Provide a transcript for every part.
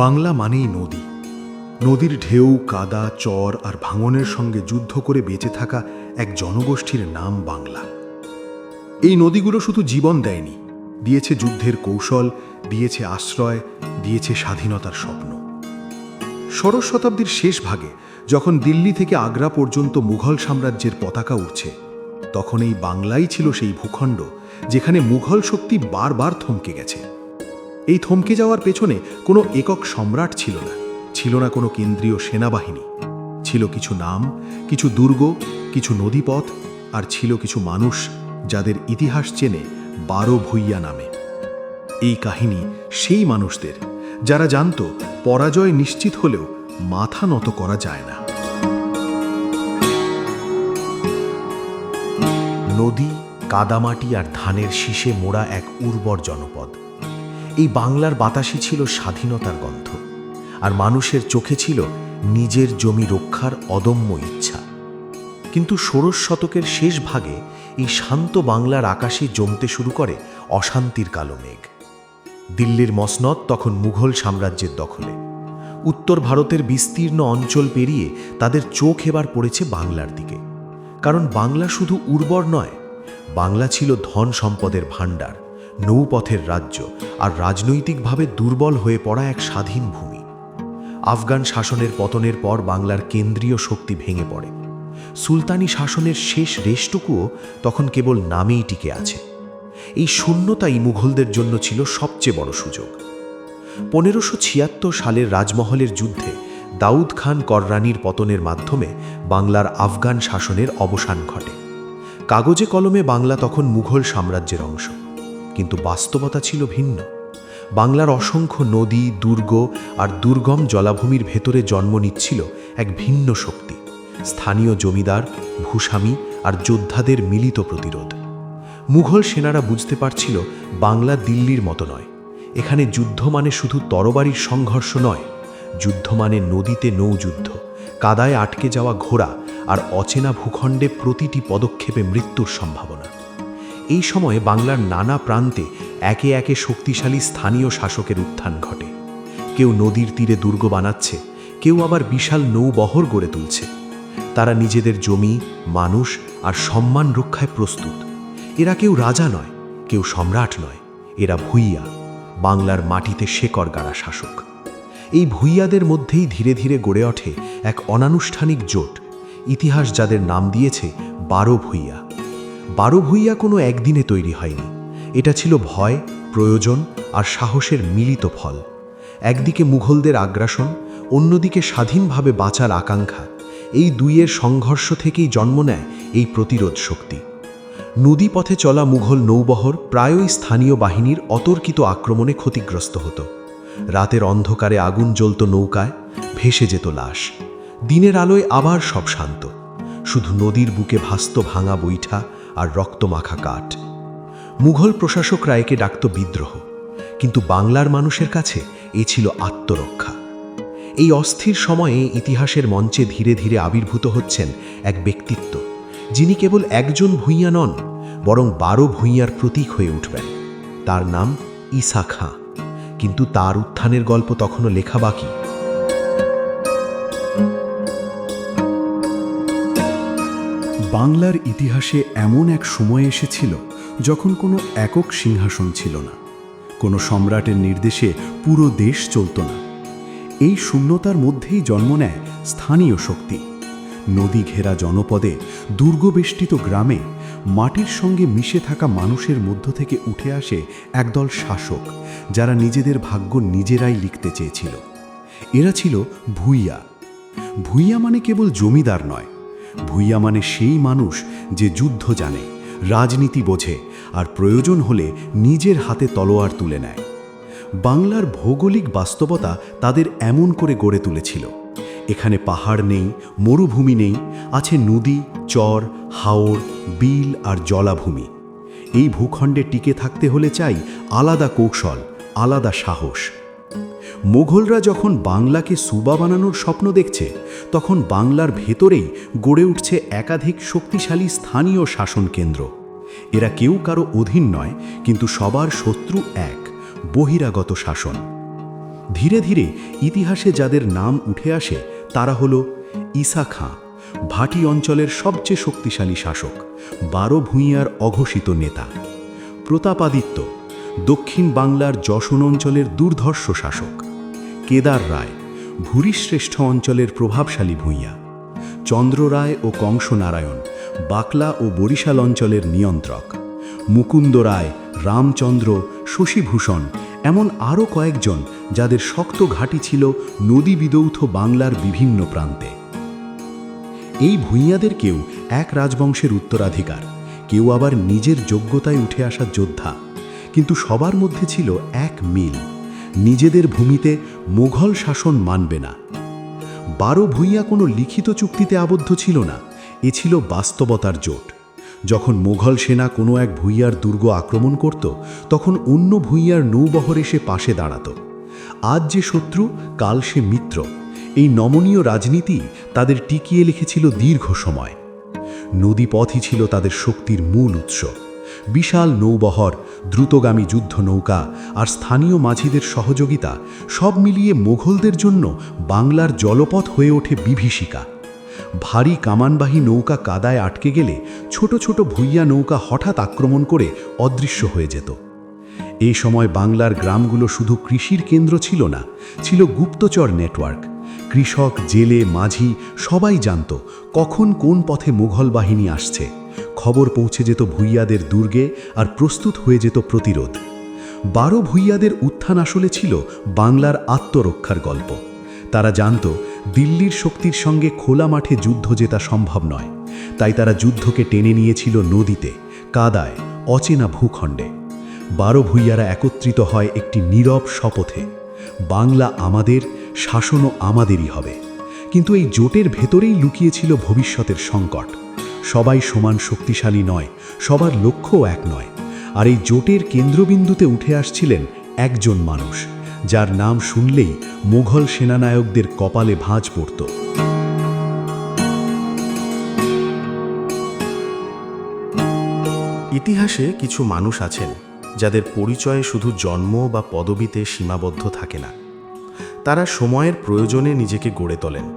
বাংলা মানেই নদী। নদীর ঢেউ, কাদা, চর আর ভাঙনের সঙ্গে যুদ্ধ করে বেঁচে থাকা এক জনগোষ্ঠীর নাম বাংলা। এই নদীগুলো শুধু জীবন দেয়নি, দিয়েছে যুদ্ধের কৌশল, দিয়েছে আশ্রয়, দিয়েছে স্বাধীনতার স্বপ্ন। ষোড়শ শতাব্দীর শেষ ভাগে যখন দিল্লি থেকে আগ্রা পর্যন্ত মুঘল সাম্রাজ্যের পতাকা উঠছে, তখন এই বাংলাই ছিল সেই ভূখণ্ড যেখানে মুঘল শক্তি বারবার থমকে গেছে। এই থমকে যাওয়ার পেছনে কোনো একক সম্রাট ছিল না, ছিল না কোনো কেন্দ্রীয় সেনাবাহিনী। ছিল কিছু নাম, কিছু দুর্গ, কিছু নদীপথ, আর ছিল কিছু মানুষ যাদের ইতিহাস চেনে 12 ভূঁইয়া নামে। এই কাহিনী সেই মানুষদের, যারা জানত পরাজয় নিশ্চিত হলেও মাথা নত করা যায় না। নদী, কাদামাটি আর ধানের শীষে মোড়া এক উর্বর জনপদ। এই বাংলার বাতাসে ছিল স্বাধীনতার গন্ধ, আর মানুষের চোখে ছিল নিজের জমি রক্ষার অদম্য ইচ্ছা। কিন্তু ষোড়শ শতকের শেষ ভাগে এই শান্ত বাংলার আকাশে জমতে শুরু করে অশান্তির কালো মেঘ। দিল্লির মসনদ তখন মুঘল সাম্রাজ্যের দখলে। উত্তর ভারতের বিস্তীর্ণ অঞ্চল পেরিয়ে তাদের চোখ এবার পড়েছে বাংলার দিকে। কারণ বাংলা শুধু উর্বর নয়, বাংলা ছিল ধন সম্পদের ভাণ্ডার, নৌপথের রাজ্য, আর রাজনৈতিকভাবে দুর্বল হয়ে পড়া এক স্বাধীন ভূমি। আফগান শাসনের পতনের পর বাংলার কেন্দ্রীয় শক্তি ভেঙে পড়ে। সুলতানি শাসনের শেষ রেশটুকুও তখন কেবল নামেই টিকে আছে। এই শূন্যতাই মুঘলদের জন্য ছিল সবচেয়ে বড় সুযোগ। 1576 সালের রাজমহলের যুদ্ধে দাউদ খান কররানীর পতনের মাধ্যমে বাংলার আফগান শাসনের অবসান ঘটে। কাগজে কলমে বাংলা তখন মুঘল সাম্রাজ্যের অংশ, কিন্তু বাস্তবতা ছিল ভিন্ন। বাংলার অসংখ্য নদী, দুর্গ আর দুর্গম জলাভূমির ভেতরে জন্ম নিচ্ছিল এক ভিন্ন শক্তি, স্থানীয় জমিদার, ভূস্বামী আর যোদ্ধাদের মিলিত প্রতিরোধ। মুঘল সেনারা বুঝতে পারছিল বাংলা দিল্লির মতো নয়। এখানে যুদ্ধ মানে শুধু তরবারির সংঘর্ষ নয়, যুদ্ধ মানে নদীতে নৌযুদ্ধ, কাদায় আটকে যাওয়া ঘোড়া আর অচেনা ভূখণ্ডে প্রতিটি পদক্ষেপে মৃত্যুর সম্ভাবনা। এই সময়ে বাংলার নানা প্রান্তে একে একে শক্তিশালী স্থানীয় শাসকের উত্থান ঘটে। কেউ নদীর তীরে দুর্গ বানাচ্ছে, কেউ আবার বিশাল নৌবহর গড়ে তুলছে। তারা নিজেদের জমি, মানুষ আর সম্মান রক্ষায় প্রস্তুত। এরা কেউ রাজা নয়, কেউ সম্রাট নয়, এরা ভূঁইয়া, বাংলার মাটিতে শেকড় গাড়া শাসক। এই ভূঁইয়াদের মধ্যেই ধীরে ধীরে গড়ে ওঠে এক অনানুষ্ঠানিক জোট, ইতিহাস যাদের নাম দিয়েছে 12 ভূঁইয়া। 12 ভূঁইয়া কোনো একদিনে তৈরি হয়নি। এটা ছিল ভয়, প্রয়োজন আর সাহসের মিলিত ফল। একদিকে মুঘলদের আগ্রাসন, অন্যদিকে স্বাধীনভাবে বাঁচার আকাঙ্ক্ষা। এই দুইয়ের সংঘর্ষ থেকেই জন্ম নেয় এই প্রতিরোধ শক্তি। নদীপথে চলা মুঘল নৌবহর প্রায়ই স্থানীয় বাহিনীর অতর্কিত আক্রমণে ক্ষতিগ্রস্ত হতো। রাতের অন্ধকারে আগুন জ্বলত নৌকায়, ভেসে যেত লাশ। দিনের আলোয় আবার সব শান্ত, শুধু নদীর বুকে ভাসত ভাঙা বৈঠা আর রক্তমাখা কাঠ। মুঘল প্রশাসকরা একে ডাকত বিদ্রোহ, কিন্তু বাংলার মানুষের কাছে এ ছিল আত্মরক্ষা। এই অস্থির সময়ে ইতিহাসের মঞ্চে ধীরে ধীরে আবির্ভূত হচ্ছেন এক ব্যক্তিত্ব, যিনি কেবল একজন ভূঁইয়া নন, বরং 12 ভূঁইয়ার প্রতীক হয়ে উঠবেন। তার নাম ঈসা খাঁ। কিন্তু তার উত্থানের গল্প তখনও লেখা বাকি। বাংলার ইতিহাসে এমন এক সময় এসেছিল যখন কোনো একক সিংহাসন ছিল না, কোনো সম্রাটের নির্দেশে পুরো দেশ চলত না। এই শূন্যতার মধ্যেই জন্ম নেয় স্থানীয় শক্তি। নদী ঘেরা জনপদে, দুর্গবেষ্টিত গ্রামে, মাটির সঙ্গে মিশে থাকা মানুষের মধ্য থেকে উঠে আসে একদল শাসক, যারা নিজেদের ভাগ্য নিজেরাই লিখতে চেয়েছিল। এরা ছিল ভূঁইয়া। ভূঁইয়া মানে কেবল জমিদার নয়, ভূঁইয়া মানে সেই মানুষ যে যুদ্ধ জানে, রাজনীতি বোঝে আর প্রয়োজন হলে নিজের হাতে তলোয়ার তুলে নেয়। বাংলার ভৌগোলিক বাস্তবতা তাদের এমন করে গড়ে তুলেছিল। এখানে পাহাড় নেই, মরুভূমি নেই, আছে নদী, চর, হাওর, বিল আর জলাভূমি। এই ভূখণ্ডে টিকে থাকতে হলে চাই আলাদা কৌশল, আলাদা সাহস। মোগলরা যখন বাংলাকে সুবা বানানোর স্বপ্ন দেখছে, তখন বাংলার ভেতরেই গড়ে উঠছে একাধিক শক্তিশালী স্থানীয় শাসন কেন্দ্র। এরা কেউ কারো অধীন নয়, কিন্তু সবার শত্রু এক, বহিরাগত শাসন। ধীরে ধীরে ইতিহাসে যাদের নাম উঠে আসে তারা হল ঈসা খাঁ, ভাটি অঞ্চলের সবচেয়ে শক্তিশালী শাসক, 12 ভূঁইয়ার অঘোষিত নেতা; প্রতাপাদিত্য, দক্ষিণ বাংলার যশোন অঞ্চলের দুর্ধর্ষ শাসক; কেদার রায়, ভূরিশ্রেষ্ঠ অঞ্চলের প্রভাবশালী ভূঁইয়া; চন্দ্র রায় ও কংস নারায়ণ, বাকলা ও বরিশাল অঞ্চলের নিয়ন্ত্রক; মুকুন্দ রায়, রামচন্দ্র, শশীভূষণ, এমন আরও কয়েকজন যাদের শক্ত ঘাঁটি ছিল নদী বিদৌথ বাংলার বিভিন্ন প্রান্তে। এই ভূঁইয়াদের কেউ এক রাজবংশের উত্তরাধিকার, কেউ আবার নিজের যোগ্যতায় উঠে আসা যোদ্ধা, কিন্তু সবার মধ্যে ছিল এক মিল: নিজেদের ভূমিতে মুঘল শাসন মানবে না। 12 ভূঁইয়া কোনো লিখিত চুক্তিতে আবদ্ধ ছিল না, এ ছিল বাস্তবতার জোট। যখন মুঘল সেনা কোনো এক ভূঁইয়ার দুর্গ আক্রমণ করত, তখন অন্য ভূঁইয়ার নৌবহর এসে পাশে দাঁড়াত। আজ যে শত্রু, কাল সে মিত্র, এই নমনীয় রাজনীতি তাদের টিকিয়ে রেখেছিল দীর্ঘ সময়। নদীপথই ছিল তাদের শক্তির মূল উৎস। বিশাল নৌবহর, দ্রুতগামী যুদ্ধ নৌকা আর স্থানীয় মাঝিদের সহযোগিতা সব মিলিয়ে মোগলদের জন্য বাংলার জলপথ হয়ে ওঠে বিভীষিকা। ভারী কামানবাহী নৌকা কাদায় আটকে গেলে ছোট ছোট ভূঁইয়া নৌকা হঠাৎ আক্রমণ করে অদৃশ্য হয়ে যেত। এই সময় বাংলার গ্রামগুলো শুধু কৃষির কেন্দ্র ছিল না, ছিল গুপ্তচর নেটওয়ার্ক। কৃষক, জেলে, মাঝি সবাই জানত কখন কোন পথে মুঘল বাহিনী আসছে। খবর পৌঁছে যেত ভূঁইয়াদের দুর্গে, আর প্রস্তুত হয়ে যেত প্রতিরোধ। 12 ভূঁইয়াদের উত্থান আসলে ছিল বাংলার আত্মরক্ষার গল্প। তারা জানত দিল্লির শক্তির সঙ্গে খোলা মাঠে যুদ্ধ জেতা সম্ভব নয়, তাই তারা যুদ্ধকে টেনে নিয়েছিল নদীতে, কাদায়, অচেনা ভূখণ্ডে। 12 ভূঁইয়ারা একত্রিত হয় একটি নীরব শপথে: বাংলা আমাদের, শাসনও আমাদেরই হবে। কিন্তু এই জোটের ভেতরেই লুকিয়েছিল ভবিষ্যতের সংকট। সবাই সমান শক্তিশালী নয়, সবার লক্ষ্যও এক নয়। আর এই জোটের কেন্দ্রবিন্দুতে উঠে আসছিলেন একজন মানুষ, যার নাম শুনলেই মুঘল সেনানায়কদের কপালে ভাঁজ পড়ত। ইতিহাসে কিছু মানুষ আছেন যাদের পরিচয় শুধু জন্ম বা পদবিতে সীমাবদ্ধ থাকে না। তারা সময়ের প্রয়োজনে নিজেকে গড়ে তোলেন,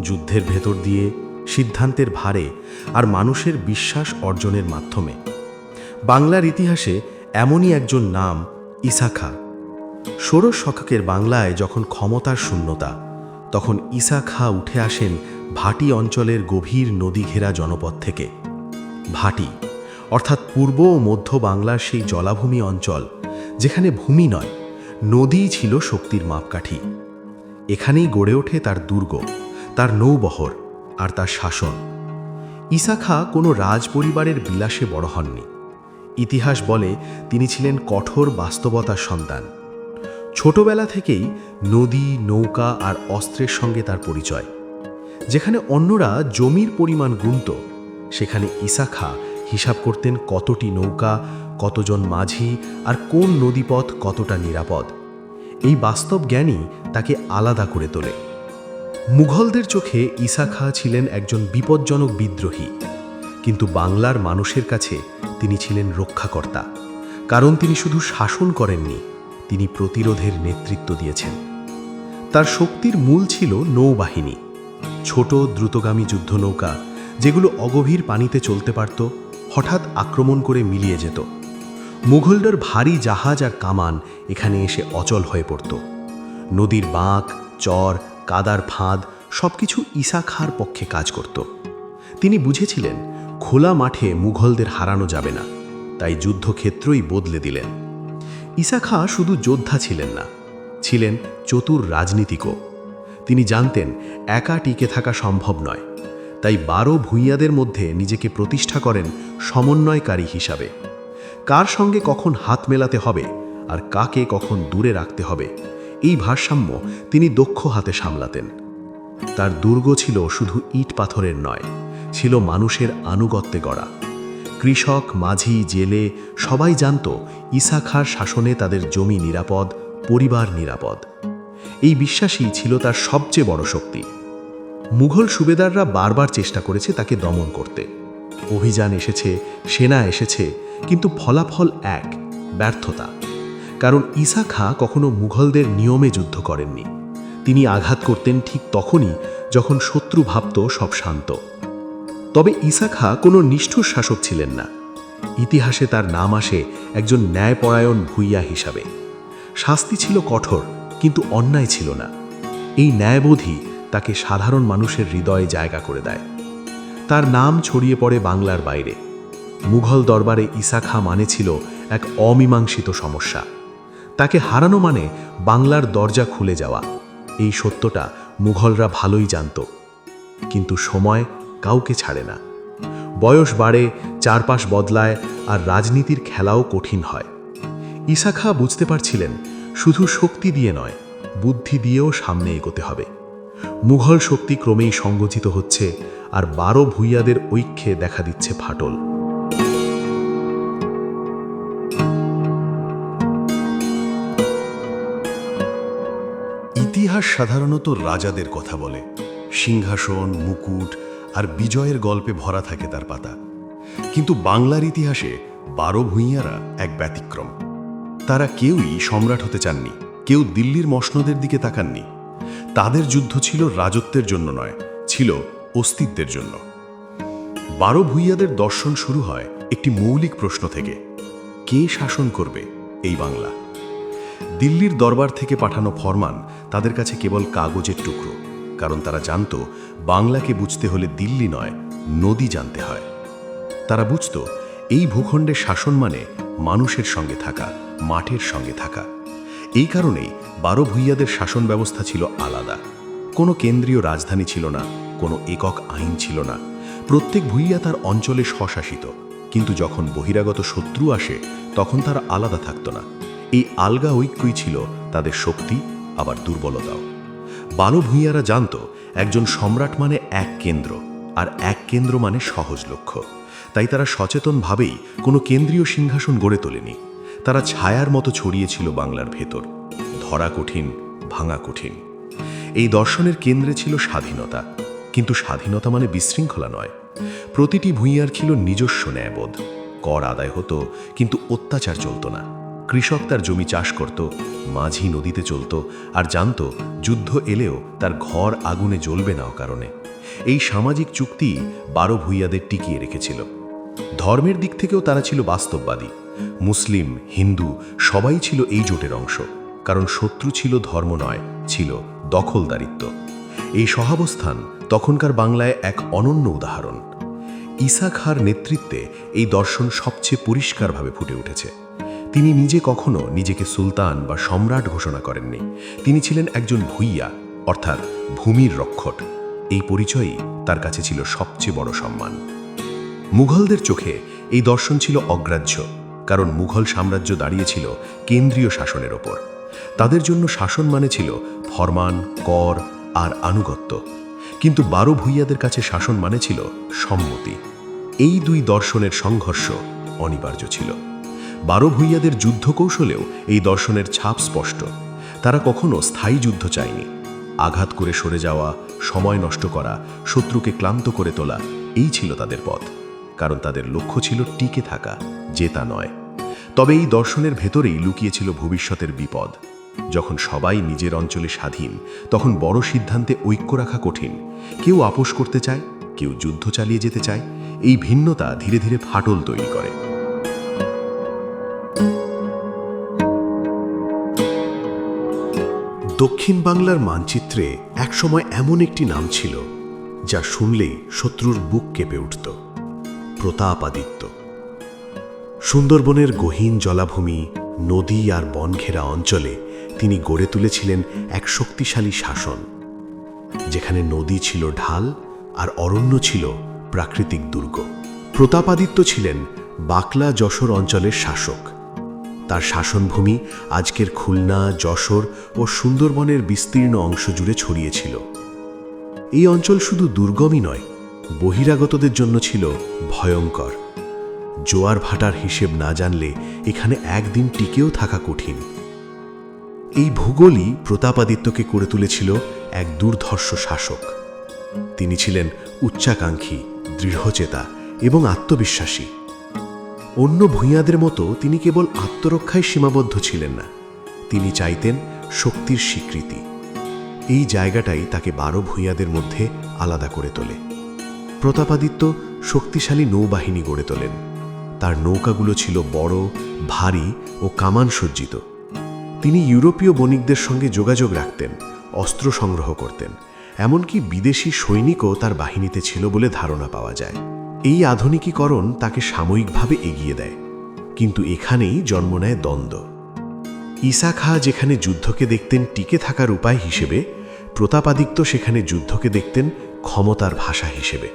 যুদ্ধের ভেতর দিয়ে, সিদ্ধান্তের ভারে আর মানুষের বিশ্বাস অর্জনের মাধ্যমে। বাংলার ইতিহাসে এমনই একজন নাম ঈসা খাঁ। 16 শতকের বাংলায় যখন ক্ষমতার শূন্যতা, তখন ঈসা খাঁ উঠে আসেন ভাটি অঞ্চলের গভীর নদী ঘেরা জনপদ থেকে। ভাটি অর্থাৎ পূর্ব ও মধ্য বাংলার সেই জলাভূমি অঞ্চল যেখানে ভূমি নয়, নদীই ছিল শক্তির মাপকাঠি। এখানেই গড়ে ওঠে তার দুর্গ, তার নৌবহর আর তার শাসন। ঈসা খাঁ কোনো রাজ পরিবারের বিলাসে বড় হননি। ইতিহাস বলে তিনি ছিলেন কঠোর বাস্তবতার সন্তান। ছোটবেলা থেকেই নদী, নৌকা আর অস্ত্রের সঙ্গে তার পরিচয়। যেখানে অন্যরা জমির পরিমাণ গুনত, সেখানে ঈসা খাঁ হিসাব করতেন কতটি নৌকা, কতজন মাঝি আর কোন নদীপথ কতটা নিরাপদ। এই বাস্তব জ্ঞানই তাকে আলাদা করে তোলে। মুঘলদের চোখে ঈসা খাঁ ছিলেন একজন বিপজ্জনক বিদ্রোহী, কিন্তু বাংলার মানুষের কাছে তিনি ছিলেন রক্ষাকর্তা। কারণ তিনি শুধু শাসন করেননি, তিনি প্রতিরোধের নেতৃত্ব দিয়েছেন। তার শক্তির মূল ছিল নৌবাহিনী, ছোট দ্রুতগামী যুদ্ধ নৌকা যেগুলো অগভীর পানিতে চলতে পারত, হঠাৎ আক্রমণ করে মিলিয়ে যেত। মুঘলদের ভারী জাহাজ আর কামান এখানে এসে অচল হয়ে পড়ত। নদীর বাঁক, চর, কাদার ফাঁদ সবকিছু ঈসা খাঁর পক্ষে কাজ করত। তিনি বুঝেছিলেন খোলা মাঠে মুঘলদের হারানো যাবে না, তাই যুদ্ধক্ষেত্রই বদলে দিলেন। ঈসা খাঁ শুধু যোদ্ধা ছিলেন না, ছিলেন চতুর রাজনীতিকও। তিনি জানতেন একা টিকে থাকা সম্ভব নয়, তাই 12 ভূঁইয়াদের মধ্যে নিজেকে প্রতিষ্ঠা করেন সমন্বয়কারী হিসাবে। কার সঙ্গে কখন হাত মেলাতে হবে আর কাকে কখন দূরে রাখতে হবে, এই ভারসাম্য তিনি দক্ষ হাতে সামলাতেন। তার দুর্গ ছিল শুধু ইট পাথরের নয়, ছিল মানুষের আনুগত্যে গড়া। কৃষক, মাঝি, জেলে সবাই জানত ঈসা খাঁর শাসনে তাদের জমি নিরাপদ, পরিবার নিরাপদ। এই বিশ্বাসই ছিল তার সবচেয়ে বড় শক্তি। মুঘল সুবেদাররা বারবার চেষ্টা করেছে তাকে দমন করতে। অভিযান এসেছে, সেনা এসেছে, কিন্তু ফলাফল এক: ব্যর্থতা। কারণ ঈসা খাঁ কখনো মুঘলদের নিয়মে যুদ্ধ করেননি। তিনি আঘাত করতেন ঠিক তখনই যখন শত্রু ভাবত সব শান্ত। তবে ঈসা খাঁ কোনো নিষ্ঠুর শাসক ছিলেন না। ইতিহাসে তার নাম আসে একজন ন্যায়পরায়ণ ভূঁইয়া হিসাবে। শাস্তি ছিল কঠোর, কিন্তু অন্যায় ছিল না। এই ন্যায়বোধই তাকে সাধারণ মানুষের হৃদয়ে জায়গা করে দেয়। তার নাম ছড়িয়ে পড়ে বাংলার বাইরে। মুঘল দরবারে ঈসা খাঁ মানে ছিল এক অমীমাংসিত সমস্যা। তাকে হারানো মানে বাংলার দরজা খুলে যাওয়া। এই সত্যটা মুঘলরা ভালোই জানত, কিন্তু সময় কাউকে ছাড়ে না। বয়স বাড়ে, চারপাশ বদলায়, আর রাজনীতির খেলাও কঠিন হয়। ঈসা খাঁ বুঝতে পারছিলেন শুধু শক্তি দিয়ে নয়, বুদ্ধি দিয়েও সামনে এগোতে হবে। মুঘল শক্তি ক্রমেই সংগঠিত হচ্ছে, আর 12 ভূঁইয়াদের ঐক্যে দেখা দিচ্ছে ফাটল। ইতিহাস সাধারণত রাজাদের কথা বলে। সিংহাসন, মুকুট আর বিজয়ের গল্পে ভরা থাকে তার পাতা। কিন্তু বাংলার ইতিহাসে 12 ভূঁইয়ারা এক ব্যতিক্রম। তারা কেউই সম্রাট হতে চাননি, কেউ দিল্লির মসনদের দিকে তাকাননি। তাদের যুদ্ধ ছিল রাজত্বের জন্য নয়, ছিল অস্তিত্বের জন্য। 12 ভূঁইয়াদের দর্শন শুরু হয় একটি মৌলিক প্রশ্ন থেকে: কে শাসন করবে এই বাংলা? দিল্লির দরবার থেকে পাঠানো ফরমান তাদের কাছে কেবল কাগজের টুকরো, কারণ তারা জানত বাংলাকে বুঝতে হলে দিল্লি নয়, নদী জানতে হয়। তারা বুঝত এই ভূখণ্ডের শাসন মানে মানুষের সঙ্গে থাকা, মাঠের সঙ্গে থাকা। এই কারণেই 12 ভূঁইয়াদের শাসন ব্যবস্থা ছিল আলাদা। কোনো কেন্দ্রীয় রাজধানী ছিল না, কোনো একক আইন ছিল না। প্রত্যেক ভূঁইয়া তার অঞ্চলে স্বশাসিত, কিন্তু যখন বহিরাগত শত্রু আসে তখন তারা আলাদা থাকত না। এই আলগা ঐক্যই ছিল তাদের শক্তি, আবার দুর্বলতাও। 12 ভূঁইয়ারা জানত একজন সম্রাট মানে এক কেন্দ্র, আর এক কেন্দ্র মানে সহজ লক্ষ্য। তাই তারা সচেতনভাবেই কোনো কেন্দ্রীয় সিংহাসন গড়ে তোলেনি। তারা ছায়ার মতো ছড়িয়েছিল বাংলার ভেতর। ধরা কঠিন, ভাঙা কঠিন। এই দর্শনের কেন্দ্রে ছিল স্বাধীনতা, কিন্তু স্বাধীনতা মানে বিশৃঙ্খলা নয়। প্রতিটি ভূঁইয়ার ছিল নিজস্ব ন্যায়বোধ। কর আদায় হতো, কিন্তু অত্যাচার চলত না। কৃষক তার জমি চাষ করত, মাঝি নদীতে চলত, আর জানত যুদ্ধ এলেও তার ঘর আগুনে জ্বলবে না কারণে। এই সামাজিক চুক্তি 12 ভূঁইয়াদের টিকিয়ে রেখেছিল। ধর্মের দিক থেকেও তারা ছিল বাস্তববাদী। মুসলিম, হিন্দু সবাই ছিল এই জোটের অংশ, কারণ শত্রু ছিল ধর্ম নয়, ছিল দখলদারিত্ব। এই সহাবস্থান তখনকার বাংলায় এক অনন্য উদাহরণ। ঈসা খাঁর নেতৃত্বে এই দর্শন সবচেয়ে পরিষ্কারভাবে ফুটে উঠেছে। তিনি নিজে কখনো নিজেকে সুলতান বা সম্রাট ঘোষণা করেননি। তিনি ছিলেন একজন ভূঁইয়া, অর্থাৎ ভূমির রক্ষক। এই পরিচয়ই তার কাছে ছিল সবচেয়ে বড় সম্মান। মুঘলদের চোখে এই দর্শন ছিল অগ্রাহ্য, কারণ মুঘল সাম্রাজ্য দাঁড়িয়েছিল কেন্দ্রীয় শাসনের ওপর। তাদের জন্য শাসন মানে ছিল ফরমান, কর আর আনুগত্য। কিন্তু 12 ভূঁইয়াদের কাছে শাসন মানে ছিল সম্মতি। এই দুই দর্শনের সংঘর্ষ অনিবার্য ছিল। 12 ভূঁইয়াদের যুদ্ধ কৌশলেও এই দর্শনের ছাপ স্পষ্ট। তারা কখনো স্থায়ী যুদ্ধ চায়নি। আঘাত করে সরে যাওয়া, সময় নষ্ট করা, শত্রুকে ক্লান্ত করে তোলা, এই ছিল তাদের পথ। কারণ তাদের লক্ষ্য ছিল টিকে থাকা, জেতা নয়। তবে এই দর্শনের ভেতরেই লুকিয়েছিল ভবিষ্যতের বিপদ। যখন সবাই নিজের অঞ্চলে স্বাধীন, তখন বড় সিদ্ধান্তে ঐক্য রাখা কঠিন। কেউ আপোষ করতে চায়, কেউ যুদ্ধ চালিয়ে যেতে চায়। এই ভিন্নতা ধীরে ধীরে ফাটল তৈরি করে। দক্ষিণ বাংলার মানচিত্রে একসময় এমন একটি নাম ছিল যা শুনলেই শত্রুর বুক কেঁপে উঠত: প্রতাপাদিত্য। সুন্দরবনের গহীন জলাভূমি, নদী আর বনঘেরা অঞ্চলে তিনি গড়ে তুলেছিলেন এক শক্তিশালী শাসন, যেখানে নদী ছিল ঢাল আর অরণ্য ছিল প্রাকৃতিক দুর্গ। প্রতাপাদিত্য ছিলেন বাকলা যশোর অঞ্চলের শাসক। তার শাসনভূমি আজকের খুলনা, যশোর ও সুন্দরবনের বিস্তীর্ণ অংশ জুড়ে ছড়িয়েছিল। এই অঞ্চল শুধু দুর্গমই নয়, বহিরাগতদের জন্য ছিল ভয়ঙ্কর। জোয়ার ভাটার হিসেব না জানলে এখানে একদিন টিকেও থাকা কঠিন। এই ভূগোলই প্রতাপাদিত্যকে করে তুলেছিল এক দুর্ধর্ষ শাসক। তিনি ছিলেন উচ্চাকাঙ্ক্ষী, দৃঢ়চেতা এবং আত্মবিশ্বাসী। অন্য ভূঁইয়াদের মতো তিনি কেবল আত্মরক্ষায় সীমাবদ্ধ ছিলেন না, তিনি চাইতেন শক্তির স্বীকৃতি। এই জায়গাটাই তাকে 12 ভূঁইয়াদের মধ্যে আলাদা করে তোলে। প্রতাপাদিত্য শক্তিশালী নৌবাহিনী গড়ে তোলেন। তার নৌকাগুলো ছিল বড়, ভারী ও কামান সজ্জিত। তিনি ইউরোপীয় বণিকদের সঙ্গে যোগাযোগ রাখতেন, অস্ত্র সংগ্রহ করতেন, এমনকি বিদেশি সৈনিকও তার বাহিনীতে ছিল বলে ধারণা পাওয়া যায়। এই আধুনিকীকরণ তাকে সাময়িকভাবে এগিয়ে দেয়, কিন্তু এখানেই জন্ম নেয় দ্বন্দ্ব। ঈসা খাঁ যেখানে যুদ্ধকে দেখতেন টিকে থাকার উপায় হিসেবে, প্রতাপাদিত্য সেখানে যুদ্ধকে দেখতেন ক্ষমতার ভাষা হিসেবে।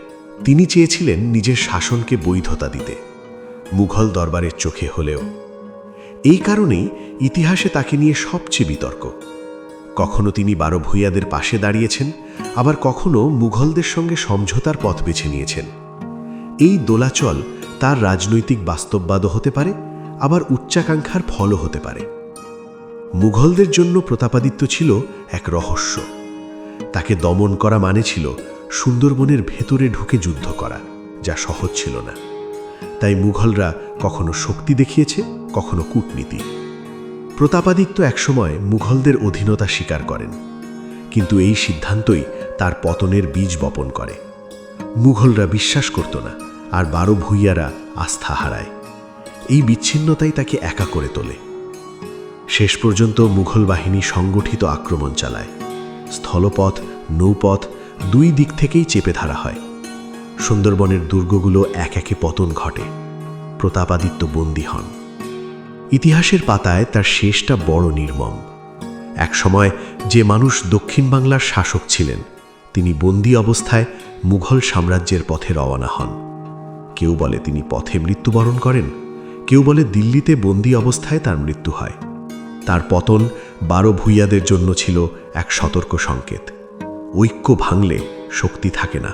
তিনি চেয়েছিলেন নিজের শাসনকে বৈধতা দিতে, মুঘল দরবারের চোখে হলেও। এই কারণেই ইতিহাসে তাকে নিয়ে সবচেয়ে বিতর্ক। কখনো তিনি 12 ভূঁইয়াদের পাশে দাঁড়িয়েছেন, আবার কখনো মুঘলদের সঙ্গে সমঝোতার পথ বেছে নিয়েছেন। এই দোলাচল তার রাজনৈতিক বাস্তববাদও হতে পারে, আবার উচ্চাকাঙ্ক্ষার ফলও হতে পারে। মুঘলদের জন্য প্রতাপাদিত্য ছিল এক রহস্য। তাকে দমন করা মানে ছিল সুন্দরবনের ভেতরে ঢুকে যুদ্ধ করা, যা সহজ ছিল না। তাই মুঘলরা কখনো শক্তি দেখিয়েছে, কখনো কূটনীতি। প্রতাপাদিত্য একসময় মুঘলদের অধীনতা স্বীকার করেন, কিন্তু এই সিদ্ধান্তই তার পতনের বীজ বপন করে। মুঘলরা বিশ্বাস করত না, আর 12 ভূঁইয়ারা আস্থা হারায়। এই বিচ্ছিন্নতাই তাকে একা করে তোলে। শেষ পর্যন্ত মুঘল বাহিনী সংগঠিত আক্রমণ চালায়। স্থলপথ, নৌপথ দুই দিক থেকেই চেপে ধরা হয়। সুন্দরবনের দুর্গগুলো এক একে পতন ঘটে। প্রতাপাদিত্য বন্দী হন। ইতিহাসের পাতায় তার শেষটা বড় নির্মম। একসময় যে মানুষ দক্ষিণ বাংলার শাসক ছিলেন, তিনি বন্দী অবস্থায় মুঘল সাম্রাজ্যের পথে রওনা হন। কেউ বলে তিনি পথে মৃত্যুবরণ করেন, কেউ বলে দিল্লিতে বন্দী অবস্থায় তার মৃত্যু হয়। তার পতন 12 ভূঁইয়াদের জন্য ছিল এক সতর্ক সংকেত। ঐক্য ভাঙলে শক্তি থাকে না।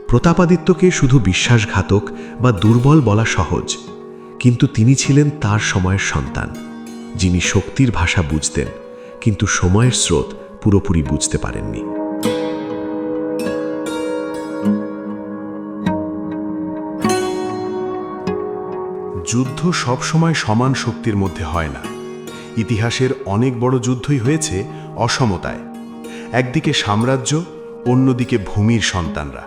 প্রতাপাদিত্যকে শুধু বিশ্বাসঘাতক বা দুর্বল বলা সহজ, কিন্তু তিনি ছিলেন তার সময়ের সন্তান, যিনি শক্তির ভাষা বুঝতেন, কিন্তু সময়ের স্রোত পুরোপুরি বুঝতে পারেননি। যুদ্ধ সবসময় সমান শক্তির মধ্যে হয় না। ইতিহাসের অনেক বড় যুদ্ধই হয়েছে অসমতায়। একদিকে সাম্রাজ্য, অন্যদিকে ভূমির সন্তানরা।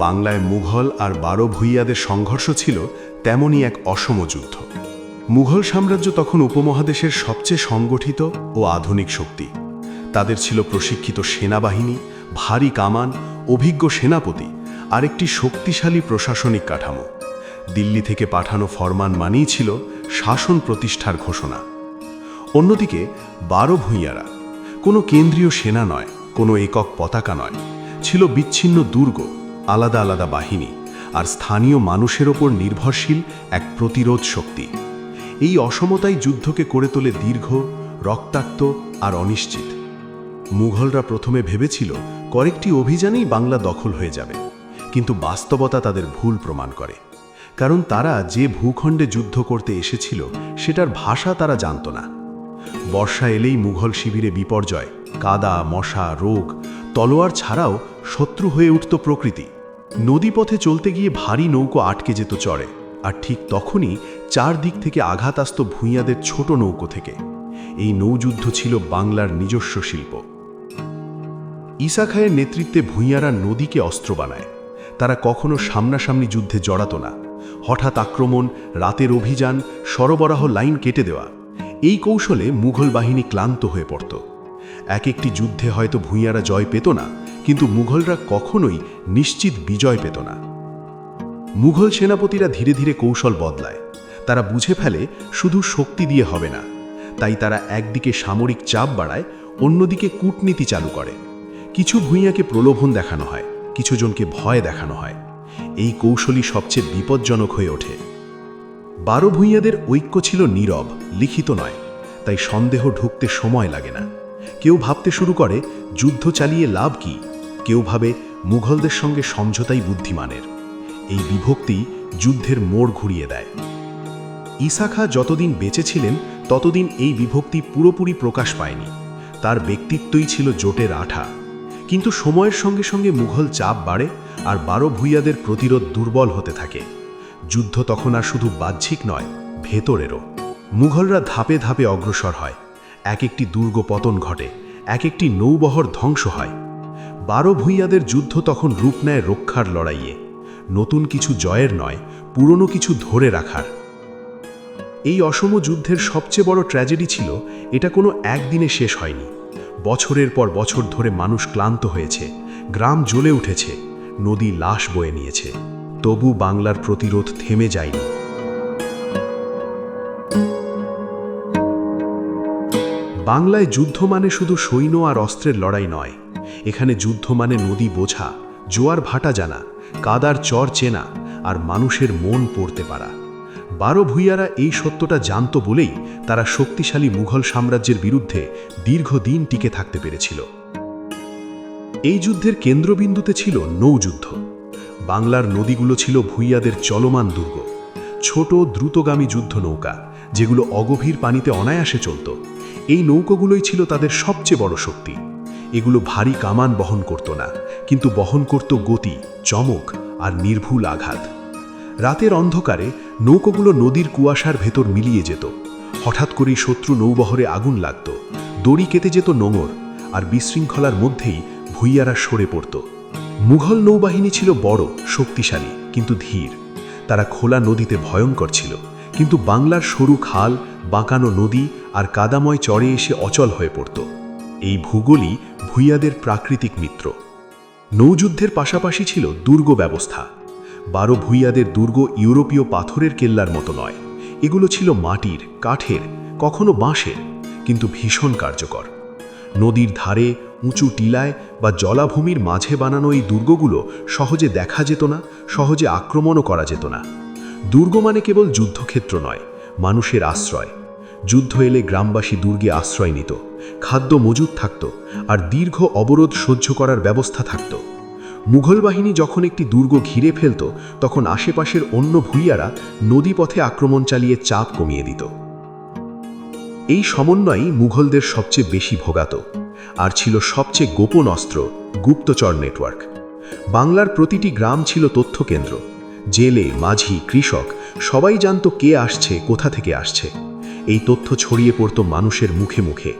বাংলায় মুঘল আর 12 ভূঁইয়াদের সংঘর্ষ ছিল তেমনই এক অসম যুদ্ধ। মুঘল সাম্রাজ্য তখন উপমহাদেশের সবচেয়ে সংগঠিত ও আধুনিক শক্তি। তাদের ছিল প্রশিক্ষিত সেনাবাহিনী, ভারী কামান, অভিজ্ঞ সেনাপতি আর একটি শক্তিশালী প্রশাসনিক কাঠামো। দিল্লি থেকে পাঠানো ফরমান মানেই ছিল শাসন প্রতিষ্ঠার ঘোষণা। অন্যদিকে 12 ভূঁইয়ারা কোনো কেন্দ্রীয় সেনা নয়, কোনো একক পতাকা নয়, ছিল বিচ্ছিন্ন দুর্গ, আলাদা আলাদা বাহিনী আর স্থানীয় মানুষের ওপর নির্ভরশীল এক প্রতিরোধ শক্তি। এই অসমতাই যুদ্ধকে করে তোলে দীর্ঘ, রক্তাক্ত আর অনিশ্চিত। মুঘলরা প্রথমে ভেবেছিল কয়েকটি অভিযানেই বাংলা দখল হয়ে যাবে, কিন্তু বাস্তবতা তাদের ভুল প্রমাণ করে। কারণ তারা যে ভূখণ্ডে যুদ্ধ করতে এসেছিল সেটার ভাষা তারা জানত না। বর্ষা এলেই মুঘল শিবিরে বিপর্যয়, কাদা, মশা, রোগ, তলোয়ার ছাড়াও শত্রু হয়ে উঠত প্রকৃতি। নদীপথে চলতে গিয়ে ভারী নৌকো আটকে যেত চড়ে, আর ঠিক তখনই চারদিক থেকে আঘাত আসত ভূঁইয়াদের ছোট নৌকো থেকে। এই নৌযুদ্ধ ছিল বাংলার নিজস্ব শিল্প। ঈসা খাঁয়ের নেতৃত্বে ভূঁইয়ারা নদীকে অস্ত্র বানায়। তারা কখনো সামনাসামনি যুদ্ধে জড়াত না। হঠাৎ আক্রমণ, রাতের অভিযান, সরবরাহ লাইন কেটে দেওয়া, এই কৌশলে মুঘল বাহিনী ক্লান্ত হয়ে পড়ত। এক একটি যুদ্ধে হয়তো ভূঁইয়ারা জয় পেত না, কিন্তু মুঘলরা কখনোই নিশ্চিত বিজয় পেত না। মুঘল সেনাপতিরা ধীরে ধীরে কৌশল বদলায়। তারা বুঝে ফেলে শুধু শক্তি দিয়ে হবে না। তাই তারা একদিকে সামরিক চাপ বাড়ায়, অন্যদিকে কূটনীতি চালু করে। কিছু ভূঁইয়াকে প্রলোভন দেখানো হয়, কিছু জনকে ভয় দেখানো হয়। এই কৌশলই সবচেয়ে বিপজ্জনক হয়ে ওঠে। 12 ভূঁইয়াদের ঐক্য ছিল নীরব, লিখিত নয়, তাই সন্দেহ ঢুকতে সময় লাগে না। কেউ ভাবতে শুরু করে যুদ্ধ চালিয়ে লাভ কি, কেউ ভাবে মুঘলদের সঙ্গে সমঝোতাই বুদ্ধিমানের। এই বিভক্তি যুদ্ধের মোড় ঘুরিয়ে দেয়। ঈসা খাঁ যতদিন বেঁচে ছিলেন ততদিন এই বিভক্তি পুরোপুরি প্রকাশ পায়নি। তার ব্যক্তিত্বই ছিল জোটের আঠা। কিন্তু সময়ের সঙ্গে সঙ্গে মুঘল চাপ বাড়ে আর 12 ভূঁইয়াদের প্রতিরোধ দুর্বল হতে থাকে। যুদ্ধ তখন আর শুধু বাহ্যিক নয়, ভেতরেরও। মুঘলরা ধাপে ধাপে অগ্রসর হয়, এক একটি দুর্গ পতন ঘটে, এক একটি নৌবহর ধ্বংস হয়। 12 ভূঁইয়াদের যুদ্ধ তখন রূপ নেয় রক্ষার লড়াইয়ে, নতুন কিছু জয়ের নয়, পুরনো কিছু ধরে রাখার। এই অসম যুদ্ধের সবচেয়ে বড় ট্র্যাজেডি ছিল এটা কোনো একদিনে শেষ হয়নি। বছরের পর বছর ধরে মানুষ ক্লান্ত হয়েছে, গ্রাম জ্বলে উঠেছে, নদী লাশ বয়ে নিয়েছে, তবু বাংলার প্রতিরোধ থেমে যায়নি। বাংলায় যুদ্ধ মানে শুধু সৈন্য আর অস্ত্রের লড়াই নয়, এখানে যুদ্ধ মানে নদী বোঝা, জোয়ার ভাটা জানা, কাদার চর চেনা আর মানুষের মন পড়তে পারা। 12 ভূঁইয়ারা এই সত্যটা জানত বলেই তারা শক্তিশালী মুঘল সাম্রাজ্যের বিরুদ্ধে দীর্ঘদিন টিকে থাকতে পেরেছিল। এই যুদ্ধের কেন্দ্রবিন্দুতে ছিল নৌযুদ্ধ। বাংলার নদীগুলো ছিল ভূঁইয়াদের চলমান দুর্গ, ছোট দ্রুতগামী যুদ্ধ নৌকা, যেগুলো অগভীর পানিতে অনায়াসে চলত। এই নৌকাগুলোই ছিল তাদের সবচেয়ে বড় শক্তি। এগুলো ভারী কামান বহন করত না, কিন্তু বহন করত গতি, চমক আর নির্ভুল আঘাত। রাতের অন্ধকারে নৌকাগুলো নদীর কুয়াশার ভেতর মিলিয়ে যেত। হঠাৎ করেই শত্রু নৌবহরে আগুন লাগত, দড়ি কেটে যেত নোঙর, আর বিশৃঙ্খলার মধ্যেই ভূঁইয়ারা সরে পড়ত। মুঘল নৌবাহিনী ছিল বড়, শক্তিশালী, কিন্তু ধীর। তারা খোলা নদীতে ভয়ঙ্কর ছিল, কিন্তু বাংলার সরু খাল, বাঁকানো নদী আর কাদাময় চরে এসে অচল হয়ে পড়ত। এই ভূগোলই ভূঁইয়াদের প্রাকৃতিক মিত্র। নৌযুদ্ধের পাশাপাশি ছিল দুর্গ ব্যবস্থা। 12 ভূঁইয়াদের দুর্গ ইউরোপীয় পাথরের কেল্লার মতো নয়, এগুলো ছিল মাটির, কাঠের, কখনো বাঁশের, কিন্তু ভীষণ কার্যকর। নদীর ধারে, উঁচু টিলায় বা জলাভূমির মাঝে বানানো এই দুর্গগুলো সহজে দেখা যেত না, সহজে আক্রমণও করা যেত না। দুর্গ মানে কেবল যুদ্ধক্ষেত্র নয়, মানুষের আশ্রয়। যুদ্ধ এলে গ্রামবাসী দুর্গে আশ্রয় নিত, খাদ্য মজুদ থাকত, আর দীর্ঘ অবরোধ সহ্য করার ব্যবস্থা থাকত। মুঘল বাহিনী যখন একটি দুর্গ ঘিরে ফেলত, তখন আশেপাশের অন্য ভূঁইয়ারা নদীপথে আক্রমণ চালিয়ে চাপ কমিয়ে দিত। এই সমন্বয়ই মুঘলদের সবচেয়ে বেশি ভোগাত। আর ছিল সবচেয়ে গোপন অস্ত্র, গুপ্তচর নেটওয়ার্ক। বাংলার প্রতিটি গ্রাম ছিল তথ্যকেন্দ্র। জেলে, মাঝি, কৃষক সবাই জানত কে আসছে, কোথা থেকে আসছে। এই তথ্য ছড়িয়ে পড়ত মানুষের মুখে মুখে।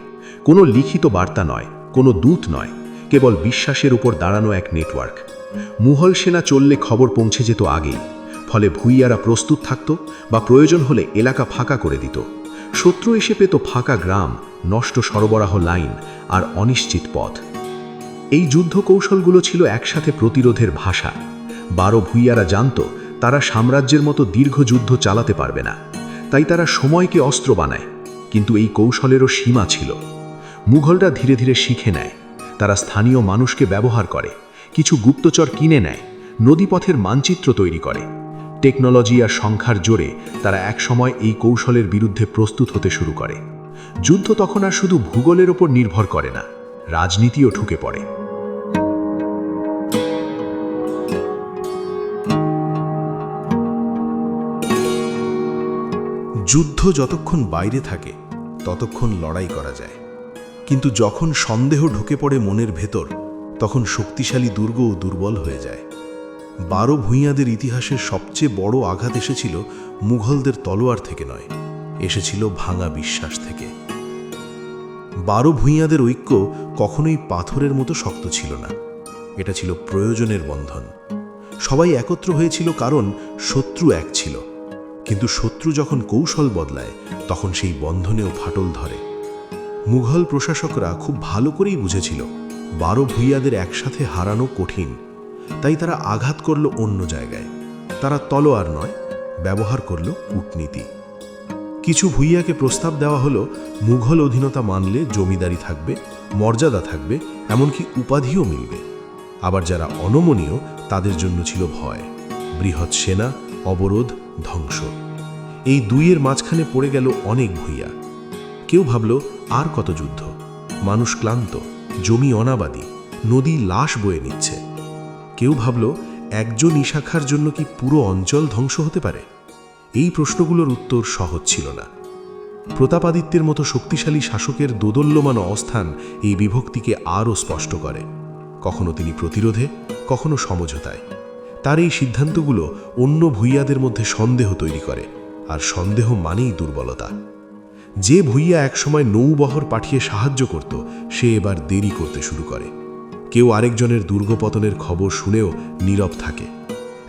কোনো লিখিত বার্তা নয়, কোনো দূত নয়, কেবল বিশ্বাসের উপর দাঁড়ানো এক নেটওয়ার্ক। মুঘল সেনা চললে খবর পৌঁছে যেত আগেই, ফলে ভূঁইয়ারা প্রস্তুত থাকত বা প্রয়োজন হলে এলাকা ফাঁকা করে দিত। শত্রু এসে পেত ফাঁকা গ্রাম, নষ্ট সরবরাহ লাইন আর অনিশ্চিত পথ। এই যুদ্ধ কৌশলগুলো ছিল একসাথে প্রতিরোধের ভাষা। 12 ভূঁইয়ারা জানত তারা সাম্রাজ্যের মতো দীর্ঘ যুদ্ধ চালাতে পারবে না, তাই তারা সময়কে অস্ত্র বানায়। কিন্তু এই কৌশলেরও সীমা ছিল। মুঘলরা ধীরে ধীরে শিখে নেয়। তারা স্থানীয় মানুষকে ব্যবহার করে, কিছু গুপ্তচর কিনে নেয়, নদীপথের মানচিত্র তৈরি করে। টেকনোলজি আর সংখ্যার জোরে তারা একসময় এই কৌশলের বিরুদ্ধে প্রস্তুত হতে শুরু করে। যুদ্ধ তখন আর শুধু ভূগোলের ওপর নির্ভর করে না, রাজনীতিও ঢুকে পড়ে। যুদ্ধ যতক্ষণ বাইরে থাকে ততক্ষণ লড়াই করা যায়, কিন্তু যখন সন্দেহ ঢুকে পড়ে মনের ভেতর, তখন শক্তিশালী দুর্গও দুর্বল হয়ে যায়। 12 ভূঁইয়াদের ইতিহাসের সবচেয়ে বড় আঘাত এসেছিল মুঘলদের তলোয়ার থেকে নয়, এসেছিল ভাঙা বিশ্বাস থেকে। 12 ভূঁইয়াদের ঐক্য কখনোই পাথরের মতো শক্ত ছিল না, এটা ছিল প্রয়োজনের বন্ধন। সবাই একত্র হয়েছিল কারণ শত্রু এক ছিল, কিন্তু শত্রু যখন কৌশল বদলায় তখন সেই বন্ধনেও ফাটল ধরে। মুঘল প্রশাসকরা খুব ভালো করেই বুঝেছিল 12 ভূঁইয়াদের একসাথে হারানো কঠিন, তাই তারা আঘাত করল অন্য জায়গায়। তারা তলোয়ার নয়, ব্যবহার করল কূটনীতি। কিছু ভূঁইয়াকে প্রস্তাব দেওয়া হলো, মুঘল অধীনতা মানলে জমিদারি থাকবে, মর্যাদা থাকবে, এমনকি উপাধিও মিলবে। আবার যারা অনমনীয় তাদের জন্য ছিল ভয়, বৃহৎ সেনা, অবরোধ, ধ্বংস। এই দুইয়ের মাঝখানে পড়ে গেল অনেক ভূঁইয়া। কেউ ভাবল আর কত যুদ্ধ, মানুষ ক্লান্ত, জমি অনাবাদী, নদী লাশ বয়ে নিচ্ছে। কেউ ভাবল একজন ইশাখার জন্য কি পুরো অঞ্চল ধ্বংস হতে পারে? এই প্রশ্নগুলোর উত্তর সহজ ছিল না। প্রতাপাদিত্যের মতো শক্তিশালী শাসকের দোদল্যমান অবস্থান এই বিভক্তিকে আরও স্পষ্ট করে। কখনো তিনি প্রতিরোধে, কখনো সমঝোতায়। তার এই সিদ্ধান্তগুলো অন্য ভূঁইয়াদের মধ্যে সন্দেহ তৈরি করে, আর সন্দেহ মানেই দুর্বলতা। যে ভূঁইয়া একসময় নৌবহর পাঠিয়ে সাহায্য করত, সে এবার দেরি করতে শুরু করে। কেউ আরেকজনের দুর্গপতনের খবর শুনেও নীরব থাকে।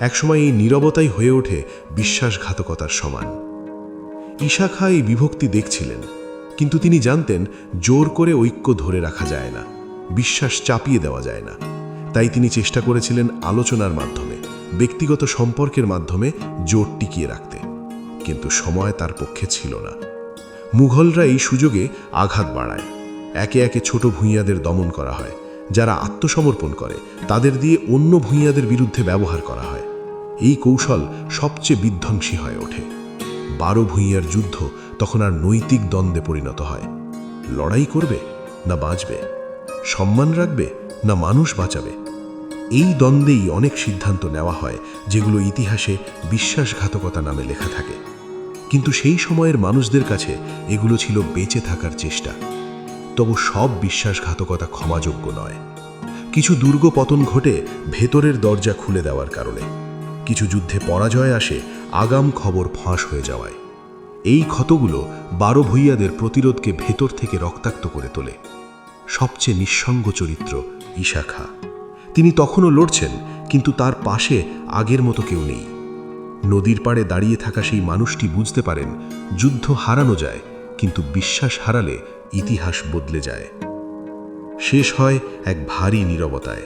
একসময় এই নীরবতাই হয়ে ওঠে বিশ্বাসঘাতকতার সমান। ঈশা খাঁ এই বিভক্তি দেখছিলেন, কিন্তু তিনি জানতেন জোর করে ঐক্য ধরে রাখা যায় না, বিশ্বাস চাপিয়ে দেওয়া যায় না। তাই তিনি চেষ্টা করেছিলেন আলোচনার মাধ্যমে, ব্যক্তিগত সম্পর্কের মাধ্যমে জোট টিকিয়ে রাখতে। কিন্তু সময় তার পক্ষে ছিল না। মুঘলরা এই সুযোগে আঘাত বাড়ায়। একে একে ছোট ভূঁইয়াদের দমন করা হয়। যারা আত্মসমর্পণ করে তাদের দিয়ে অন্য ভূঁইয়াদের বিরুদ্ধে ব্যবহার করা হয়। এই কৌশল সবচেয়ে বিধ্বংসী হয়ে ওঠে। 12 ভূঁইয়ার যুদ্ধ তখন আর নৈতিক দ্বন্দ্বে পরিণত হয়। লড়াই করবে না বাঁচবে, সম্মান রাখবে না মানুষ বাঁচাবে। এই দ্বন্দ্বেই অনেক সিদ্ধান্ত নেওয়া হয়, যেগুলো ইতিহাসে বিশ্বাসঘাতকতা নামে লেখা থাকে। কিন্তু সেই সময়ের মানুষদের কাছে এগুলো ছিল বেঁচে থাকার চেষ্টা। তবু সব বিশ্বাসঘাতকতা ক্ষমাযোগ্য নয়। কিছু দুর্গ পতন ঘটে ভেতরের দরজা খুলে দেওয়ার কারণে। কিছু যুদ্ধে পরাজয় আসে আগাম খবর ফাঁস হয়ে যাওয়ায়। এই ক্ষতগুলো 12 ভূঁইয়াদের প্রতিরোধকে ভেতর থেকে রক্তাক্ত করে তোলে। সবচেয়ে নিঃসঙ্গ চরিত্র ঈশা খাঁ। তিনি তখনও লড়ছেন, কিন্তু তার পাশে আগের মতো কেউ নেই। নদীর পাড়ে দাঁড়িয়ে থাকা সেই মানুষটি বুঝতে পারেন যুদ্ধ হারানো যায়, কিন্তু বিশ্বাস হারালে ইতিহাস বদলে যায়। শেষ হয় এক ভারী নীরবতায়।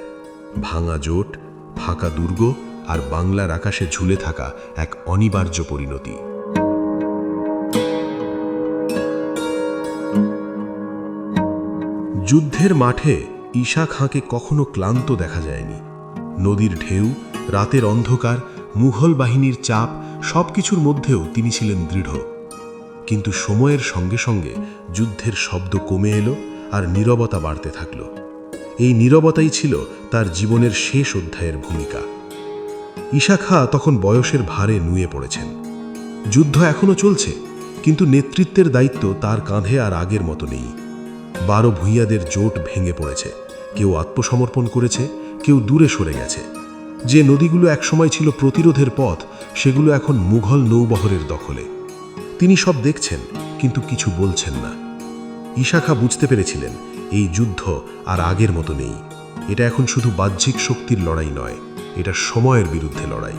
ভাঙা জোট, ফাঁকা দুর্গ আর বাংলার আকাশে ঝুলে থাকা এক অনিবার্য পরিণতি। যুদ্ধের মাঠে ঈশা খাঁকে কখনো ক্লান্ত দেখা যায়নি। নদীর ঢেউ, রাতের অন্ধকার, মুঘল বাহিনীর চাপ সবকিছুর মধ্যেও তিনি ছিলেন দৃঢ়। কিন্তু সময়ের সঙ্গে সঙ্গে যুদ্ধের শব্দ কমে এলো আর নীরবতা বাড়তে থাকল। এই নীরবতাই ছিল তার জীবনের শেষ অধ্যায়ের ভূমিকা। ঈশা খাঁ তখন বয়সের ভারে নুয়ে পড়েছেন। যুদ্ধ এখনো চলছে, কিন্তু নেতৃত্বের দায়িত্ব তার কাঁধে আর আগের মতো নেই। 12 ভূঁইয়াদের জোট ভেঙে পড়েছে। কেউ আত্মসমর্পণ করেছে, কেউ দূরে সরে গেছে। যে নদীগুলো একসময় ছিল প্রতিরোধের পথ, সেগুলো এখন মুঘল নৌবহরের দখলে। তিনি সব দেখছেন, কিন্তু কিছু বলছেন না। ঈশা খাঁ বুঝতে পেরেছিলেন এই যুদ্ধ আর আগের মতো নেই। এটা এখন শুধু বাহ্যিক শক্তির লড়াই নয়, এটা সময়ের বিরুদ্ধে লড়াই।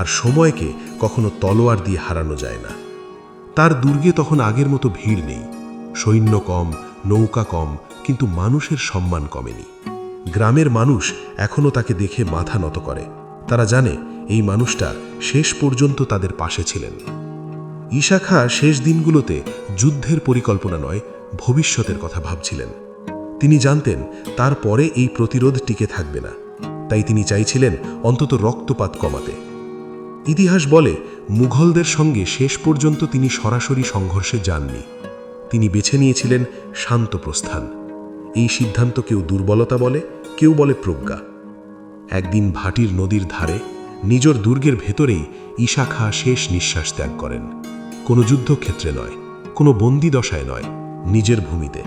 আর সময়কে কখনো তলোয়ার দিয়ে হারানো যায় না। তার দুর্গে তখন আগের মতো ভিড় নেই। সৈন্য কম, নৌকা কম, কিন্তু মানুষের সম্মান কমেনি। গ্রামের মানুষ এখনও তাকে দেখে মাথা নত করে। তারা জানে এই মানুষটা শেষ পর্যন্ত তাদের পাশে ছিলেন। ঈশা খাঁ শেষ দিনগুলোতে যুদ্ধের পরিকল্পনা নয়, ভবিষ্যতের কথা ভাবছিলেন। তিনি জানতেন তারপরে এই প্রতিরোধ টিকে থাকবে না। তাই তিনি চাইছিলেন অন্তত রক্তপাত কমাতে। ইতিহাস বলে মুঘলদের সঙ্গে শেষ পর্যন্ত তিনি সরাসরি সংঘর্ষে যাননি। তিনি বেছে নিয়েছিলেন শান্ত প্রস্থান। এই সিদ্ধান্ত কেউ দুর্বলতা বলে, কেউ বলে প্রজ্ঞা। একদিন ভাটির নদীর ধারে নিজের দুর্গের ভেতরেই ঈশা খাঁ শেষ নিঃশ্বাস ত্যাগ করেন। কোনো যুদ্ধক্ষেত্রে নয়, কোনো বন্দি দশায় নয়, নিজের ভূমিতে।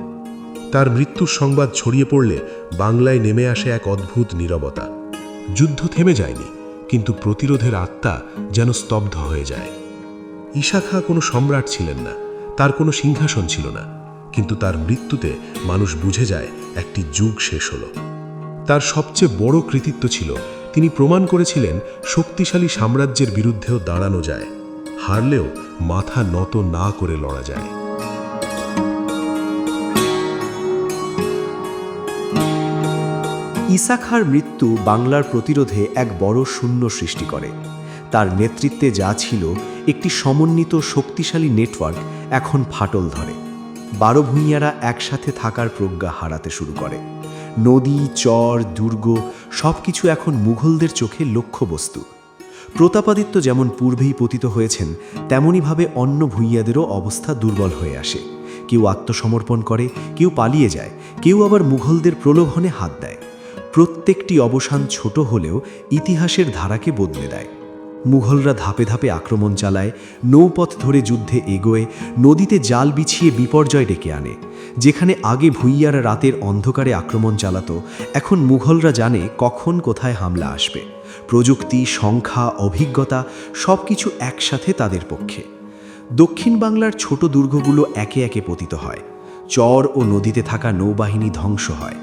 তার মৃত্যুর সংবাদ ছড়িয়ে পড়লে বাংলায় নেমে আসে এক অদ্ভুত নীরবতা। যুদ্ধ থেমে যায়নি, কিন্তু প্রতিরোধের আত্মা যেন স্তব্ধ হয়ে যায়। ঈশা খাঁ কোনো সম্রাট ছিলেন না, তার কোনো সিংহাসন ছিল না, কিন্তু তার মৃত্যুতে মানুষ বুঝে যায় একটি যুগ শেষ হলো। তার সবচেয়ে বড় কৃতিত্ব ছিল তিনি প্রমাণ করেছিলেন শক্তিশালী সাম্রাজ্যের বিরুদ্ধেও দাঁড়ানো যায়, হারলেও মাথা নত না করে লড়া যায়। ঈশা খাঁর মৃত্যু বাংলার প্রতিরোধে এক বড় শূন্য সৃষ্টি করে। তার নেতৃত্বে যা ছিল একটি সমন্বিত শক্তিশালী নেটওয়ার্ক এখন ফাটল ধরে। 12 ভূঁইয়ারা একসাথে থাকার প্রজ্ঞা হারাতে শুরু করে। নদী, চর, দুর্গ সবকিছু এখন মুঘলদের চোখে লক্ষ্যবস্তু। প্রতাপাদিত্য যেমন পূর্বেই পতিত হয়েছেন, তেমনইভাবে অন্য ভূঁইয়াদেরও অবস্থা দুর্বল হয়ে আসে। কেউ আত্মসমর্পণ করে, কেউ পালিয়ে যায়, কেউ আবার মুঘলদের প্রলোভনে হাত দেয়। প্রত্যেকটি অবসান ছোট হলেও ইতিহাসের ধারাকে বদলে দেয়। মুঘলরা ধাপে ধাপে আক্রমণ চালায়, নৌপথ ধরে যুদ্ধে এগোয়, নদীতে জাল বিছিয়ে বিপর্যয় ডেকে আনে। যেখানে আগে ভূঁইয়ারা রাতের অন্ধকারে আক্রমণ চালাতো, এখন মুঘলরা জানে কখন কোথায় হামলা আসবে। প্রযুক্তি, সংখ্যা, অভিজ্ঞতা সব কিছু একসাথে তাদের পক্ষে। দক্ষিণ বাংলার ছোট দুর্গগুলো একে একে পতিত হয়, চর ও নদীতে থাকা নৌবাহিনী ধ্বংস হয়,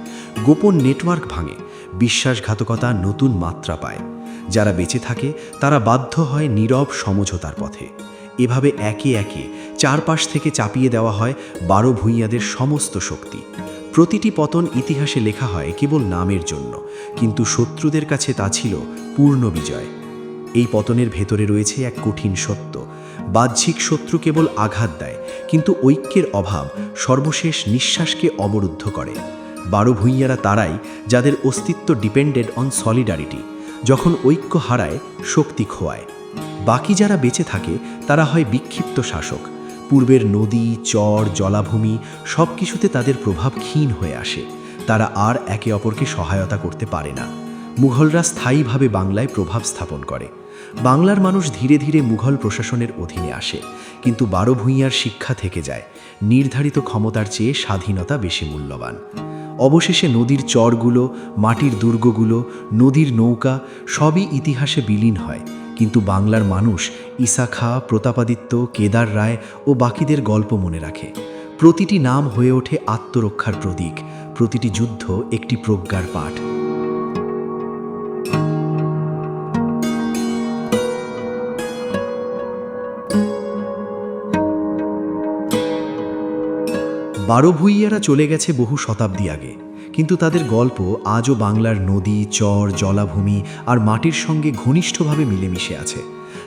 গোপন নেটওয়ার্ক ভাঙে, বিশ্বাসঘাতকতা নতুন মাত্রা পায়। যারা বেঁচে থাকে তারা বাধ্য হয় নীরব সমঝোতার পথে। এভাবে একে একে চারপাশ থেকে চাপিয়ে দেওয়া হয় 12 ভূঁইয়াদের সমস্ত শক্তি। প্রতিটি পতন ইতিহাসে লেখা হয় কেবল নামের জন্য, কিন্তু শত্রুদের কাছে তা ছিল পূর্ণ বিজয়। এই পতনের ভেতরে রয়েছে এক কঠিন সত্য: বাহ্যিক শত্রু কেবল আঘাত দেয়, কিন্তু ঐক্যের অভাব সর্বশেষ নিঃশ্বাসকে অবরুদ্ধ করে। 12 ভূঁইয়ারা তারাই যাদের অস্তিত্ব ডিপেন্ডেড অন সলিডারিটি। যখন ঐক্য হারায়, শক্তি খোয়ায়। বাকি যারা বেঁচে থাকে তারা হয় বিক্ষিপ্ত শাসক। পূর্বের নদী, চর, জলাভূমি সব কিছুতে তাদের প্রভাব ক্ষীণ হয়ে আসে। তারা আর একে অপরকে সহায়তা করতে পারে না। মুঘলরা স্থায়ীভাবে বাংলায় প্রভাব স্থাপন করে। বাংলার মানুষ ধীরে ধীরে মুঘল প্রশাসনের অধীনে আসে, কিন্তু 12 ভূঁইয়ার শিক্ষা থেকে যায়: নির্ধারিত ক্ষমতার চেয়ে স্বাধীনতা বেশি মূল্যবান। অবশেষে নদীর চরগুলো, মাটির দুর্গগুলো, নদীর নৌকা সবই ইতিহাসে বিলীন হয়, কিন্তু বাংলার মানুষ ঈসা খাঁ, প্রতাপাদিত্য, কেদার রায় ও বাকিদের গল্প মনে রাখে। প্রতিটি নাম হয়ে ওঠে আত্মরক্ষার প্রতীক, প্রতিটি যুদ্ধ একটি প্রজ্ঞার পাঠ। 12 ভূঁইয়ারা চলে গেছে বহু শতাব্দী আগে, কিন্তু তাদের গল্প আজও বাংলার নদী, চর, জলাভূমি আর মাটির সঙ্গে ঘনিষ্ঠভাবে মিলেমিশে আছে।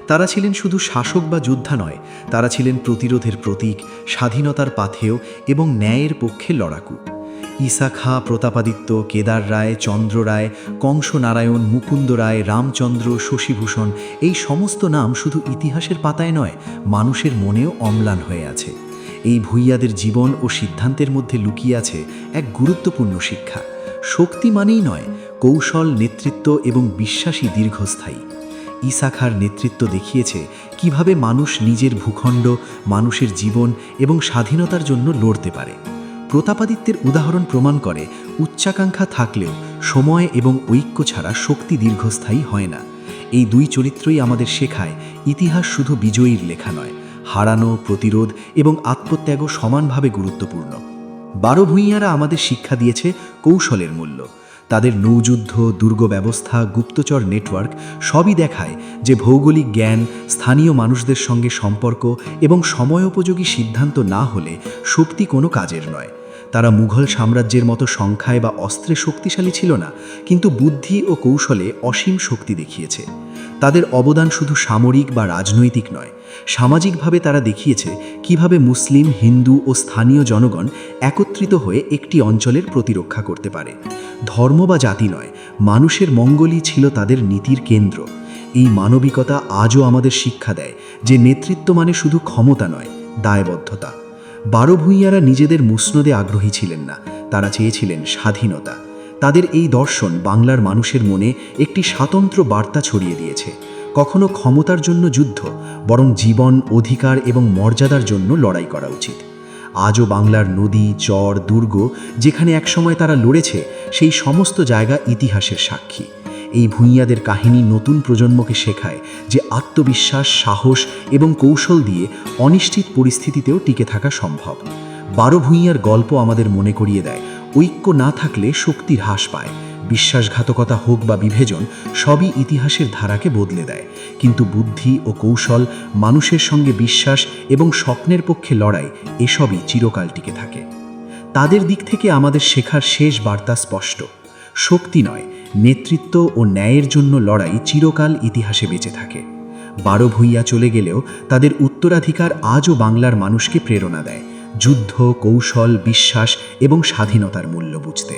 তারা ছিলেন শুধু শাসক বা যোদ্ধা নয়, তারা ছিলেন প্রতিরোধের প্রতীক, স্বাধীনতার পাথেয় এবং ন্যায়ের পক্ষে লড়াকু। ঈসা খাঁ, প্রতাপাদিত্য, কেদার রায়, চন্দ্র রায়, কংস নারায়ণ, মুকুন্দ রায়, রামচন্দ্র, শশীভূষণ এই সমস্ত নাম শুধু ইতিহাসের পাতায় নয়, মানুষের মনেও অম্লান হয়ে আছে। এই ভূঁইয়াদের জীবন ও সিদ্ধান্তের মধ্যে লুকিয়ে আছে এক গুরুত্বপূর্ণ শিক্ষা: শক্তি মানেই নয়, কৌশল, নেতৃত্ব এবং বিশ্বাসী দীর্ঘস্থায়ী। ঈসা খাঁর নেতৃত্ব দেখিয়েছে কিভাবে মানুষ নিজের ভূখণ্ড, মানুষের জীবন এবং স্বাধীনতার জন্য লড়তে পারে। প্রতাপাদিত্যের উদাহরণ প্রমাণ করে উচ্চাকাঙ্ক্ষা থাকলেও সময় এবং ঐক্য ছাড়া শক্তি দীর্ঘস্থায়ী হয় না। এই দুই চরিত্রই আমাদের শেখায় ইতিহাস শুধু বিজয়ীর লেখা নয়, হারানো, প্রতিরোধ এবং আত্মত্যাগও সমানভাবে গুরুত্বপূর্ণ। 12 ভূঁইয়ারা আমাদের শিক্ষা দিয়েছে কৌশলের মূল্য। তাদের নৌযুদ্ধ, দুর্গ ব্যবস্থা, গুপ্তচর নেটওয়ার্ক সবই দেখায় যে ভৌগোলিক জ্ঞান, স্থানীয় মানুষদের সঙ্গে সম্পর্ক এবং সময়োপযোগী সিদ্ধান্ত না হলে শক্তি কোনো কাজের নয়। তারা মুঘল সাম্রাজ্যের মতো সংখ্যায় বা অস্ত্রে শক্তিশালী ছিল না, কিন্তু বুদ্ধি ও কৌশলে অসীম শক্তি দেখিয়েছে। তাদের অবদান শুধু সামরিক বা রাজনৈতিক নয়, সামাজিকভাবে তারা দেখিয়েছে কিভাবে মুসলিম, হিন্দু ও স্থানীয় জনগণ একত্রিত হয়ে একটি অঞ্চলের প্রতিরক্ষা করতে পারে। ধর্ম বা জাতি নয়, মানুষের মঙ্গলই ছিল তাদের নীতির কেন্দ্র। এই মানবিকতা আজও আমাদের শিক্ষা দেয় যে নেতৃত্ব মানে শুধু ক্ষমতা নয়, দায়বদ্ধতা। 12 ভূঁইয়ারা নিজেদের মুসনদে আগ্রহী ছিলেন না, তারা চেয়েছিলেন স্বাধীনতা। তাদের এই দর্শন বাংলার মানুষের মনে একটি স্বাতন্ত্র্য বার্তা ছড়িয়ে দিয়েছে: কখনো ক্ষমতার জন্য যুদ্ধ, বরং জীবন, অধিকার এবং মর্যাদার জন্য লড়াই করা উচিত। আজও বাংলার নদী, চর, দুর্গ যেখানে একসময় তারা লড়েছে, সেই সমস্ত জায়গা ইতিহাসের সাক্ষী। এই ভূঁইয়াদের কাহিনী নতুন প্রজন্মকে শেখায় যে আত্মবিশ্বাস, সাহস এবং কৌশল দিয়ে অনিশ্চিত পরিস্থিতিতেও টিকে থাকা সম্ভব। 12 ভূঁইয়ার গল্প আমাদের মনে করিয়ে দেয় ঐক্য না থাকলে শক্তি হ্রাস পায়। বিশ্বাসঘাতকতা হোক বা বিভেজন, সবই ইতিহাসের ধারাকে বদলে দেয়, কিন্তু বুদ্ধি ও কৌশল, মানুষের সঙ্গে বিশ্বাস এবং স্বপ্নের পক্ষে লড়াই এসবই চিরকাল টিকে থাকে। তাদের দিক থেকে আমাদের শেখার শেষ বার্তা স্পষ্ট: শক্তি নয়, নেতৃত্ব ও ন্যায়ের জন্য লড়াই চিরকাল ইতিহাসে বেঁচে থাকে। 12 ভূঁইয়া চলে গেলেও তাদের উত্তরাধিকার আজও বাংলার মানুষকে প্রেরণা দেয় যুদ্ধ, কৌশল, বিশ্বাস এবং স্বাধীনতার মূল্য বুঝতে।